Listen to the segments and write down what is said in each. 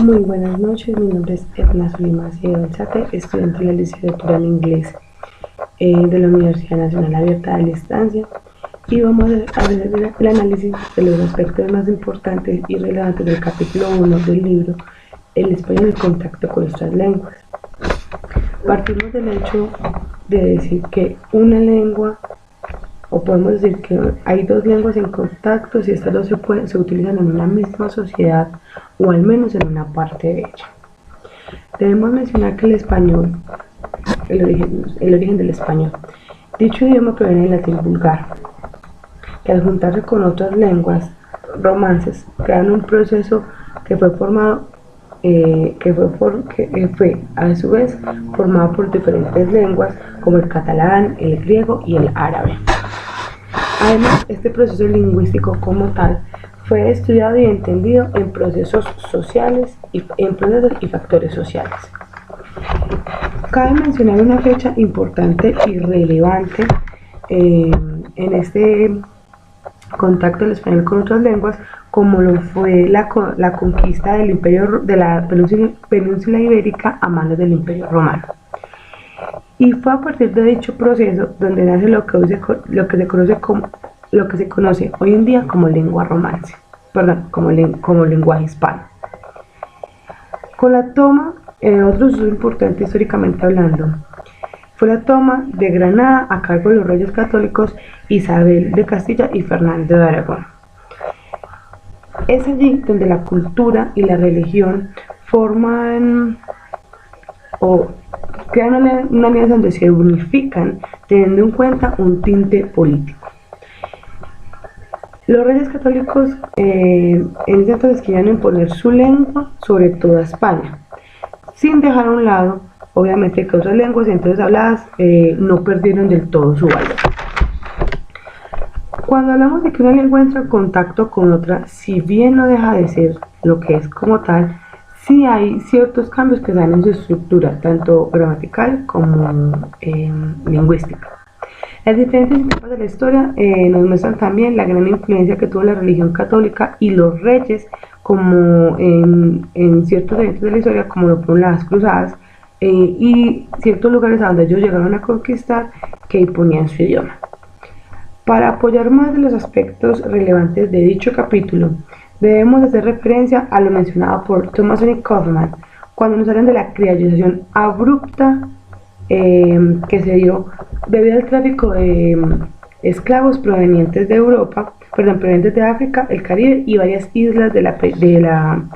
Muy buenas noches, mi nombre es Edna Zulima Alzate, estudiante de la licenciatura en inglés de la Universidad Nacional Abierta de la Distancia, y vamos a hacer el análisis de los aspectos más importantes y relevantes del capítulo 1 del libro El español en contacto con otras lenguas. Partimos del hecho de decir que una lengua, o podemos decir que hay dos lenguas en contacto si estas dos se utilizan en una misma sociedad o al menos en una parte de ella. Debemos mencionar que el español, el origen del español, dicho idioma proviene del latín vulgar, que al juntarse con otras lenguas romances crean un proceso que fue formado que fue a su vez formado por diferentes lenguas como el catalán, el griego y el árabe. Además, este proceso lingüístico como tal fue estudiado y entendido en procesos sociales y factores sociales. Cabe mencionar una fecha importante y relevante en este contacto del español con otras lenguas, como lo fue la conquista del imperio de la península ibérica a manos del Imperio Romano. Y fue a partir de dicho proceso donde nace lo que se conoce hoy en día como lengua romance, como lenguaje hispano. Con la toma, otro uso importante históricamente hablando, fue la toma de Granada a cargo de los reyes católicos Isabel de Castilla y Fernando de Aragón. Es allí donde la cultura y la religión forman o crean una alianza donde se unifican, teniendo en cuenta un tinte político. Los reyes católicos en ese entonces querían imponer su lengua sobre toda España, sin dejar a un lado, obviamente, que otras lenguas entonces habladas no perdieron del todo su valor. Cuando hablamos de que una lengua entra en contacto con otra, si bien no deja de ser lo que es como tal, sí hay ciertos cambios que se dan en su estructura, tanto gramatical como lingüística. Las diferentes etapas de la historia nos muestran también la gran influencia que tuvo la religión católica y los reyes, como en ciertos eventos de la historia, como lo fueron las cruzadas, y ciertos lugares a donde ellos llegaron a conquistar que imponían su idioma. Para apoyar más de los aspectos relevantes de dicho capítulo, debemos hacer referencia a lo mencionado por Thomas y Kaufman cuando nos hablan de la criollización abrupta que se dio debido al tráfico de esclavos provenientes de provenientes de África, el Caribe y varias islas del Océano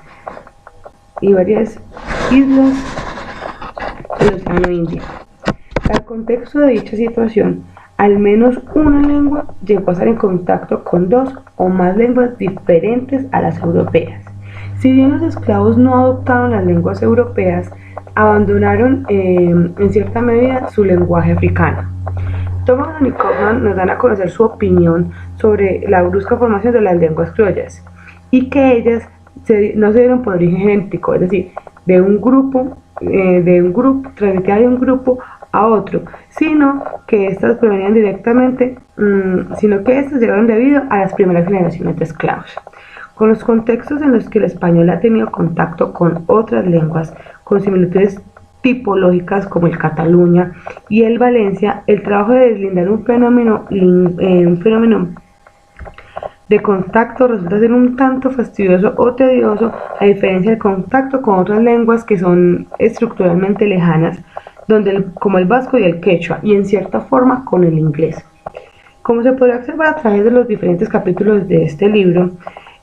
Índico. Al contexto de dicha situación, al menos una lengua llegó a estar en contacto con dos o más lenguas diferentes a las europeas. Si bien los esclavos no adoptaron las lenguas europeas, abandonaron en cierta medida su lenguaje africano. Thomas y Kaufman nos dan a conocer su opinión sobre la brusca formación de las lenguas criollas y que ellas no se dieron por origen genético, es decir, de un grupo transmitida de un grupo a otro, sino que estas provenían directamente, llegaron debido a las primeras generaciones de esclavos. Con los contextos en los que el español ha tenido contacto con otras lenguas, con similitudes tipológicas como el Cataluña y el Valencia, el trabajo de deslindar un fenómeno de contacto resulta ser un tanto fastidioso o tedioso, a diferencia del contacto con otras lenguas que son estructuralmente lejanas, como el vasco y el quechua, y en cierta forma con el inglés. Como se podrá observar a través de los diferentes capítulos de este libro,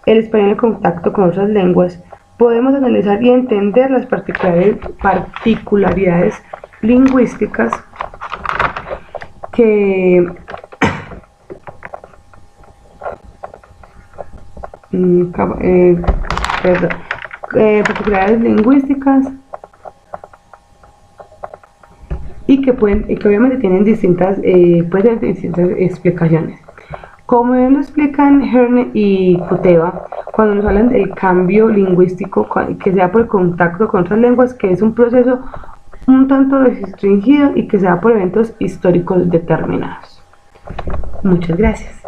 El español en contacto con otras lenguas, podemos analizar y entender las particularidades lingüísticas y que obviamente tienen distintas explicaciones. Como bien lo explican Herne y Kuteva, cuando nos hablan del cambio lingüístico que se da por el contacto con otras lenguas, que es un proceso un tanto restringido y que se da por eventos históricos determinados. Muchas gracias.